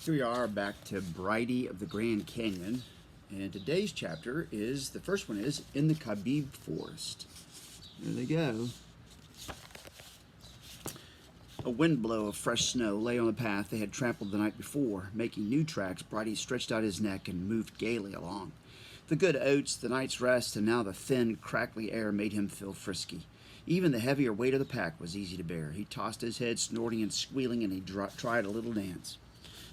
Here we are back to Brighty of the Grand Canyon, and today's chapter is, the first one is, in the Kaibab forest. There they go. A wind blow of fresh snow lay on the path they had trampled the night before. Making new tracks, Brighty stretched out his neck and moved gaily along. The good oats, the night's rest, and now the thin, crackly air made him feel frisky. Even the heavier weight of the pack was easy to bear. He tossed his head, snorting and squealing, and he tried a little dance.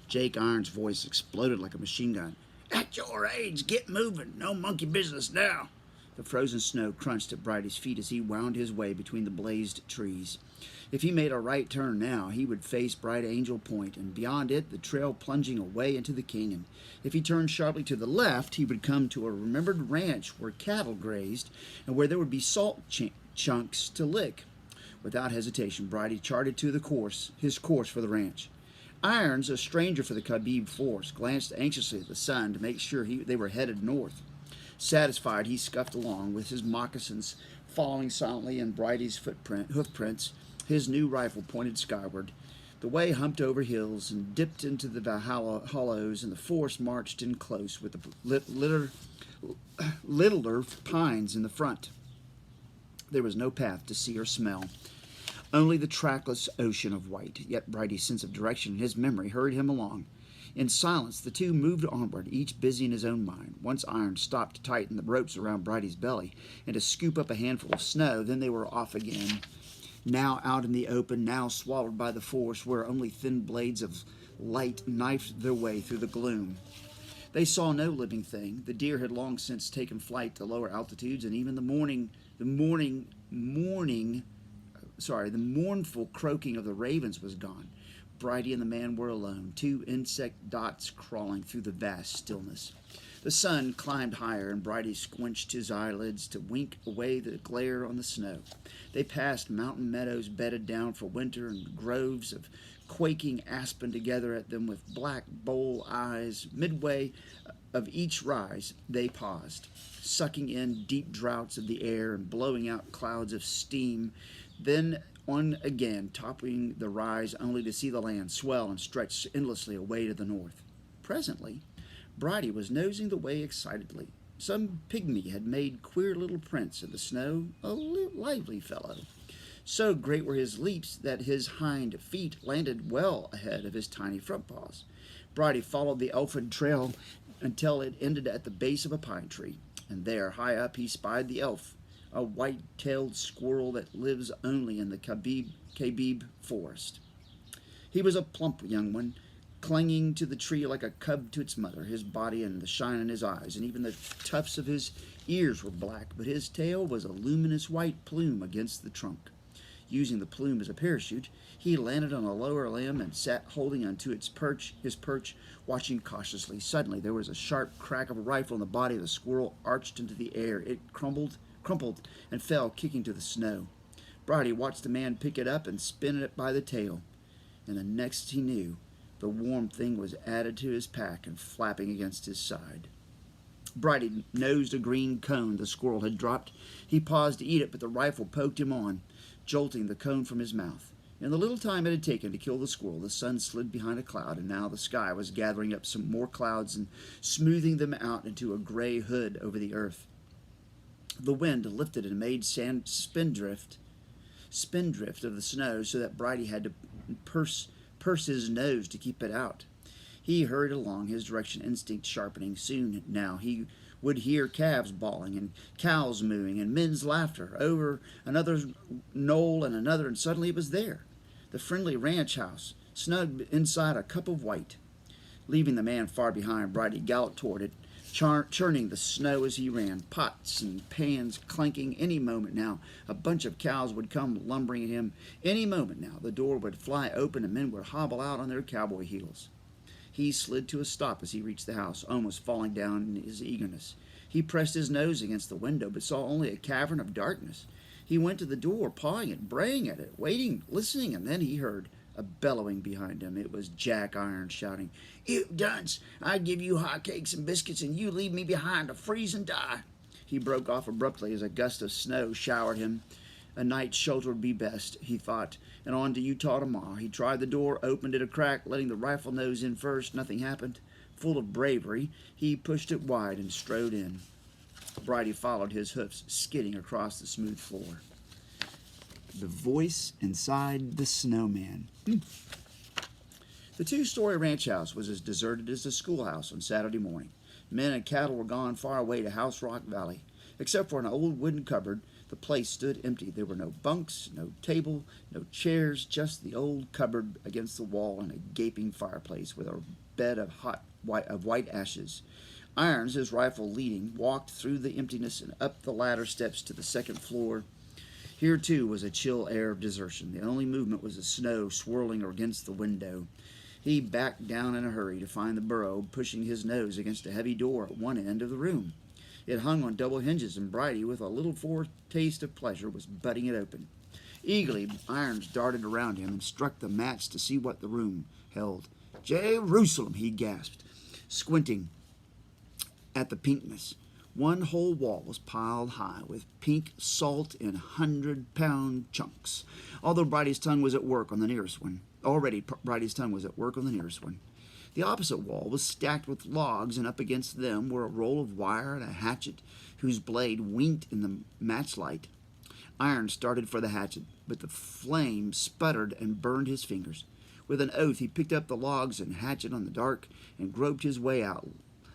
Jake Iron's voice exploded like a machine gun. "At your age, get moving. No monkey business now." The frozen snow crunched at Brighty's feet as he wound his way between the blazed trees. If he made a right turn now, he would face Bright Angel Point, and beyond it, the trail plunging away into the canyon. If he turned sharply to the left, he would come to a remembered ranch where cattle grazed and where there would be salt chunks to lick. Without hesitation, Brighty charted to his course for the ranch. Irons, a stranger for the Kaibab forest, glanced anxiously at the sun to make sure they were headed north. Satisfied, he scuffed along, with his moccasins following silently in Brighty's hoofprints, his new rifle pointed skyward. The way humped over hills and dipped into the hollows, and the forest marched in close with the littler pines in the front. There was no path to see or smell, only the trackless ocean of white. Yet Brighty's sense of direction and his memory hurried him along. In silence, the two moved onward, each busy in his own mind. Once Iron stopped to tighten the ropes around Brighty's belly and to scoop up a handful of snow, then they were off again, now out in the open, now swallowed by the forest, where only thin blades of light knifed their way through the gloom. They saw no living thing. The deer had long since taken flight to lower altitudes, and even the mournful croaking of the ravens was gone. Brighty and the man were alone, two insect dots crawling through the vast stillness. The sun climbed higher, and Brighty squinched his eyelids to wink away the glare on the snow. They passed mountain meadows bedded down for winter, and groves of quaking aspen together at them with black bowl eyes. Midway of each rise, they paused, sucking in deep draughts of the air and blowing out clouds of steam. Then on again, topping the rise, only to see the land swell and stretch endlessly away to the north. Presently, Brighty was nosing the way excitedly. Some pygmy had made queer little prints in the snow, a lively fellow. So great were his leaps that his hind feet landed well ahead of his tiny front paws. Brighty followed the elfin trail until it ended at the base of a pine tree, and there, high up, he spied the elf, a white-tailed squirrel that lives only in the Kaibab forest. He was a plump young one, clinging to the tree like a cub to its mother. His body and the shine in his eyes, and even the tufts of his ears were black, but his tail was a luminous white plume against the trunk. Using the plume as a parachute, he landed on a lower limb and sat holding onto his perch, watching cautiously. Suddenly, there was a sharp crack of a rifle, and the body of the squirrel arched into the air. It crumpled, and fell, kicking to the snow. Brighty watched the man pick it up and spin it by the tail, and the next he knew, the warm thing was added to his pack and flapping against his side. Brighty nosed a green cone the squirrel had dropped. He paused to eat it, but the rifle poked him on, jolting the cone from his mouth. In the little time it had taken to kill the squirrel, the sun slid behind a cloud, and now the sky was gathering up some more clouds and smoothing them out into a gray hood over the earth. The wind lifted and made spindrift of the snow, so that Brighty had to purse his nose to keep it out. He hurried along, his direction instinct sharpening. Soon now he would hear calves bawling and cows mooing and men's laughter over another knoll and another, and suddenly it was there, the friendly ranch house, snug inside a cup of white. Leaving the man far behind, Brighty galloped toward it, churning the snow as he ran, pots and pans clanking. Any moment now, a bunch of cows would come lumbering at him. Any moment now, the door would fly open and men would hobble out on their cowboy heels. He slid to a stop as he reached the house, almost falling down in his eagerness. He pressed his nose against the window, but saw only a cavern of darkness. He went to the door, pawing it, braying at it, waiting, listening, and then he heard a bellowing behind him. It was Jack Iron shouting, "You dunce! I give you hotcakes and biscuits, and you leave me behind to freeze and die." He broke off abruptly as a gust of snow showered him A night's shelter would be best, he thought, and on to Utah tomorrow. He tried the door, opened it a crack, letting the rifle nose in first. Nothing happened. Full of bravery, he pushed it wide and strode in. Brighty followed, his hoofs skidding across the smooth floor. The voice inside the snowman. The two-story ranch house was as deserted as the schoolhouse on Saturday morning. Men and cattle were gone far away to House Rock Valley. Except for an old wooden cupboard, the place stood empty. There were no bunks, no table, no chairs, just the old cupboard against the wall and a gaping fireplace with a bed of white ashes. Irons, his rifle leading, walked through the emptiness and up the ladder steps to the second floor. Here, too, was a chill air of desertion. The only movement was the snow swirling against the window. He backed down in a hurry to find the burro, pushing his nose against a heavy door at one end of the room. It hung on double hinges, and Brighty, with a little foretaste of pleasure, was butting it open. Eagerly, Irons darted around him and struck the match to see what the room held. "Jerusalem!" he gasped, squinting at the pinkness. One whole wall was piled high with pink salt in 100-pound chunks. Although Brighty's tongue was at work on the nearest one. Brighty's tongue was at work on the nearest one. The opposite wall was stacked with logs, and up against them were a roll of wire and a hatchet whose blade winked in the matchlight. Iron started for the hatchet, but the flame sputtered and burned his fingers. With an oath, he picked up the logs and hatchet on the dark and groped his way out,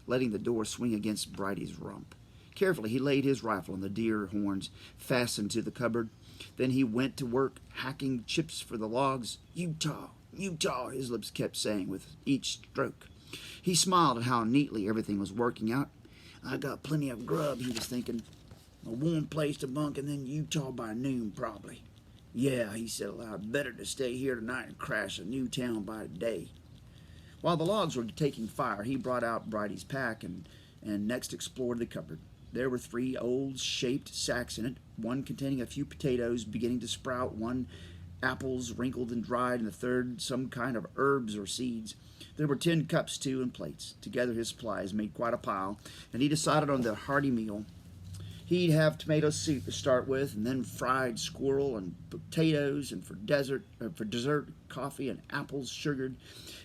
letting the door swing against Brighty's rump. Carefully, he laid his rifle on the deer horns fastened to the cupboard. Then he went to work, hacking chips for the logs. "Utah, Utah," his lips kept saying with each stroke. He smiled at how neatly everything was working out. "I got plenty of grub," he was thinking. "A warm place to bunk, and then Utah by noon, probably. Yeah," he said aloud, "better to stay here tonight and crash a new town by day." While the logs were taking fire, he brought out Brighty's pack and next explored the cupboard. There were 3 old-shaped sacks in it, one containing a few potatoes beginning to sprout, one apples wrinkled and dried, and the third some kind of herbs or seeds. There were 10 cups, too, and plates. Together his supplies made quite a pile, and he decided on the hearty meal. He'd have tomato soup to start with, and then fried squirrel and potatoes, and for dessert, coffee and apples sugared.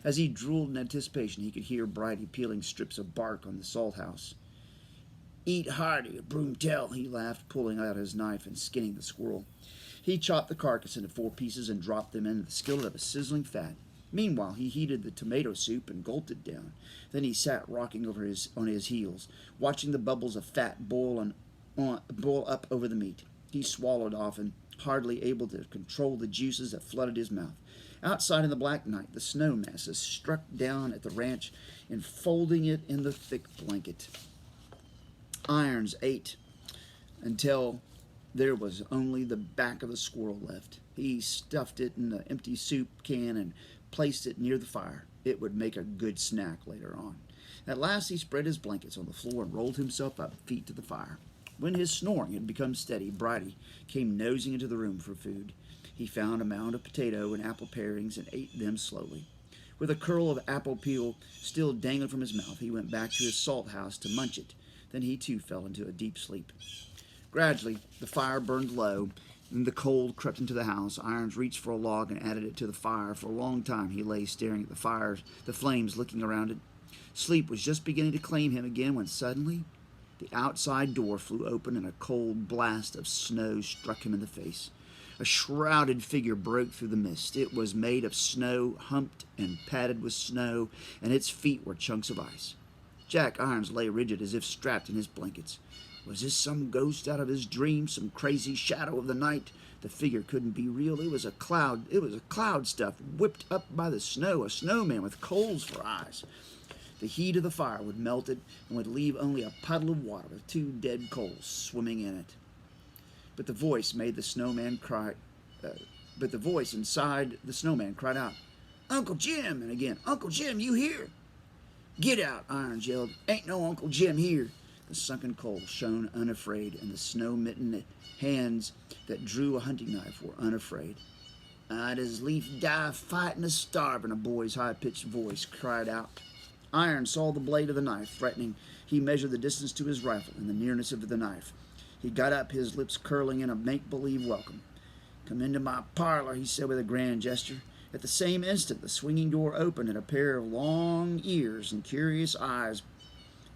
As he drooled in anticipation, he could hear Brighty peeling strips of bark on the salt house. "Eat hearty, Broomtail," he laughed, pulling out his knife and skinning the squirrel. He chopped the carcass into 4 pieces and dropped them into the skillet of a sizzling fat. Meanwhile, he heated the tomato soup and gulped it down. Then he sat rocking on his heels, watching the bubbles of fat boil up over the meat. He swallowed often, hardly able to control the juices that flooded his mouth. Outside in the black night, the snow masses struck down at the ranch, enfolding it in the thick blanket. Irons ate until there was only the back of the squirrel left. He stuffed it in the empty soup can and placed it near the fire. It would make a good snack later on. At last he spread his blankets on the floor and rolled himself up, feet to the fire. When his snoring had become steady, Brighty came nosing into the room for food. He found a mound of potato and apple parings and ate them slowly. With a curl of apple peel still dangling from his mouth, he went back to his salt house to munch it. Then he too fell into a deep sleep. Gradually, the fire burned low, and the cold crept into the house. Irons reached for a log and added it to the fire. For a long time he lay staring at the flames licking around it. Sleep was just beginning to claim him again when suddenly the outside door flew open and a cold blast of snow struck him in the face. A shrouded figure broke through the mist. It was made of snow, humped and padded with snow, and its feet were chunks of ice. Jack Irons lay rigid as if strapped in his blankets. Was this some ghost out of his dream, some crazy shadow of the night? The figure couldn't be real. It was a cloud. It was a cloud stuff whipped up by the snow, a snowman with coals for eyes. The heat of the fire would melt it and would leave only a puddle of water with 2 dead coals swimming in it. But the voice made the snowman cry. But the voice inside the snowman cried out, "Uncle Jim!" And again, "Uncle Jim, you here?" "Get out!" Irons yelled. "Ain't no Uncle Jim here." The sunken coals shone unafraid, and the snow-mittened hands that drew a hunting knife were unafraid. "I'd as lief die fighting as starving," a boy's high-pitched voice cried out. Irons saw the blade of the knife threatening. He measured the distance to his rifle and the nearness of the knife. He got up, his lips curling in a make-believe welcome. "Come into my parlor," he said with a grand gesture. At the same instant, the swinging door opened, and a pair of long ears and curious eyes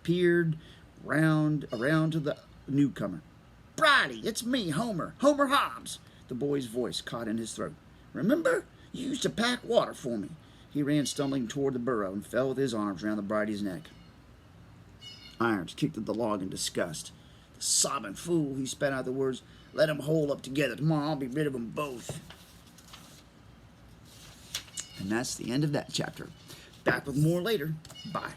peered around to the newcomer. "Brighty, it's me, Homer Hobbs." The boy's voice caught in his throat. "Remember? You used to pack water for me." He ran stumbling toward the burrow and fell with his arms around the Brighty's neck. Irons kicked at the log in disgust. "The sobbing fool," he spat out the words. "Let 'em hole up together. Tomorrow I'll be rid of 'em both." And that's the end of that chapter. Back with more later. Bye.